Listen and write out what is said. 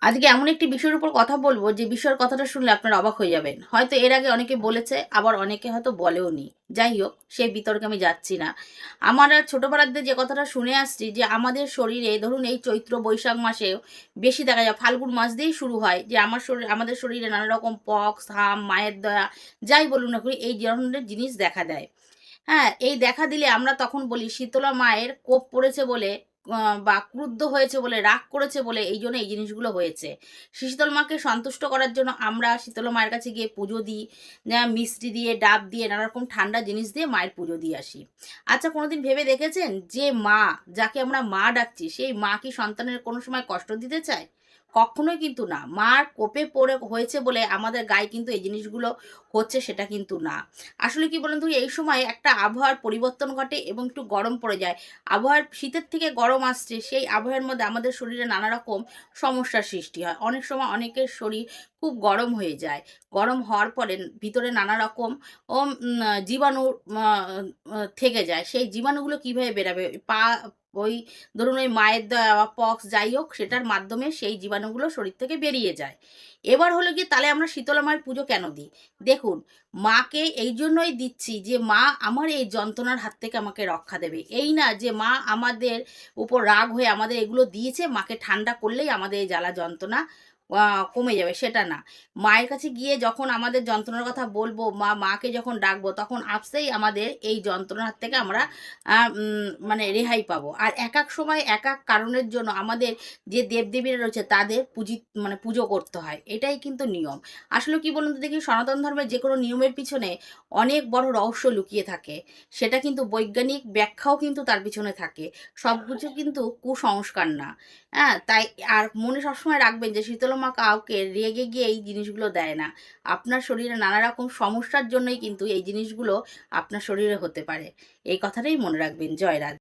আজকে এমন একটি বিষয়ের উপর কথা বলব, যে বিষয়ের কথাটা শুনলে আপনারা অবাক হয়ে যাবেন। হয়তো এর আগে অনেকে বলেছে, আবার অনেকে হয়তো বলেওনি। যাই হোক, সেই বিতর্কে আমি যাচ্ছি না। আমরা ছোটবেলাতে যে কথাটা শুনে আসছি যে আমাদের শরীরে ধরুন এই চৈত্র বৈশাখ মাসেও বেশি দেখা যায়, ফাল্গুন মাস দিয়েই শুরু হয় যে আমাদের শরীরে নানা রকম পক্স, হাম, মায়ের দয়া যাই বলুন না করি এই ধরনের জিনিস দেখা দেয়। হ্যাঁ, এই দেখা দিলে আমরা তখন বলি শীতলা মায়ের কোপ পড়েছে বলে, আ বা ক্রুদ্ধ হয়েছে বলে, রাগ করেছে বলে এইজন্য এই জিনিসগুলো হয়েছে। শীতল মাকে সন্তুষ্ট করার জন্য আমরা শীতলা মায়ের কাছে গিয়ে পুজো দিই। মিষ্টি দিয়ে, ডাব দিয়ে, নানারকম ঠান্ডা জিনিস দিয়ে মায়ের পুজো দিয়ে আসি। আচ্ছা, কোনোদিন ভেবে দেখেছেন যে মা, যাকে আমরা মা ডাকছি, সেই মা কি সন্তানের কোনো সময় কষ্ট দিতে চায়? কখনোই কিন্তু না। মার কোপে পড়ে হয়েছে বলে আমাদের গায়ে কিন্তু এই জিনিসগুলো হচ্ছে সেটা কিন্তু না। আসলে কি বলুন তো, এই সময় একটা আবহাওয়ার পরিবর্তন ঘটে এবং একটু গরম পড়ে যায়। আবহাওয়ার শীতের থেকে গরম আসছে, সেই আবহাওয়ার মধ্যে আমাদের শরীরে নানা রকম সমস্যার সৃষ্টি হয়। অনেক সময় অনেকের শরীর খুব গরম হয়ে যায়। গরম হওয়ার পরে ভিতরে নানা রকম জীবাণু আ থেকে যায়। সেই জীবাণুগুলো কিভাবে বেরাবে? ওই ধরুন ওই মায়ের দেওয়া পক্স যাই হোক, সেটার মাধ্যমে সেই জীবাণুগুলো শরীর থেকে বেরিয়ে যায়। এবার হলো গিয়ে, তাহলে আমরা শীতলা মায়ের পুজো কেন দিই? দেখুন, মাকে এইজন্যই দিচ্ছি যে মা আমার এই যন্ত্রণার হাত থেকে আমাকে রক্ষা দেবে। এই না যে মা আমাদের উপর রাগ হয়ে আমাদের এগুলো দিয়েছে, মাকে ঠান্ডা করলেই আমাদের এই জ্বালা যন্ত্রণা আ কমে যাবে, সেটা না। মায়ের কাছে গিয়ে যখন আমাদের যন্ত্রণার কথা বলবো, মাকে যখন ডাকবো, তখন আপসেই আমাদের এই যন্ত্রণার হাত থেকে আমরা মানে রেহাই পাবো। আর একেক সময় একেক কারণের জন্য আমাদের যে দেবদেবীরা রয়েছে তাদের মানে পুজো করতে হয়। এটাই কিন্তু নিয়ম। আসলে কি বলুন তো দেখি, সনাতন ধর্মের যেকোনো নিয়মের পিছনে অনেক বড় রহস্য লুকিয়ে থাকে। সেটা কিন্তু বৈজ্ঞানিক ব্যাখ্যাও কিন্তু তার পিছনে থাকে। সবকিছু কিন্তু কুসংস্কার না। হ্যাঁ? তাই আর মনে সবসময় রাখবেন যে শীতলা মা কাউকে রেগে গিয়ে এই জিনিসগুলো দেয় না। আপনার শরীরে নানা রকম সমস্যার জন্যই কিন্তু এই জিনিসগুলো আপনার শরীরে হতে পারে। এই কথাটাই মনে রাখবেন। জয় রাধে।